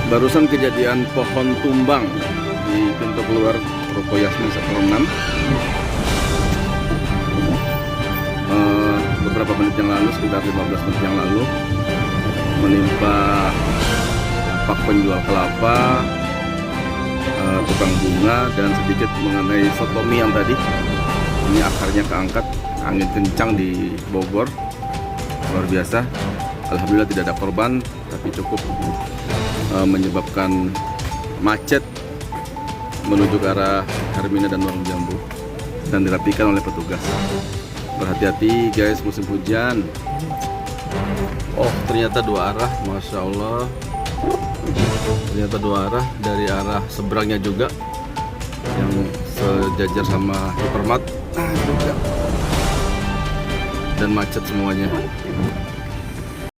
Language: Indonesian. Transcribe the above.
Barusan kejadian pohon tumbang di pintu keluar Ruko Yasmin 106. Beberapa menit yang lalu, sekitar 15 menit yang lalu, menimpa lapak penjual kelapa, tukang bunga, dan sedikit mengenai soto mie yang tadi. Ini akarnya keangkat, angin kencang di Bogor, luar biasa. Alhamdulillah tidak ada korban, tapi cukup menyebabkan macet menuju ke arah Hermina dan Warung Jambu, dan dirapikan oleh petugas. Berhati-hati guys, musim hujan. Oh, ternyata dua arah, Masya Allah. Ternyata dua arah, dari arah seberangnya juga yang sejajar sama Hypermart juga, dan macet semuanya.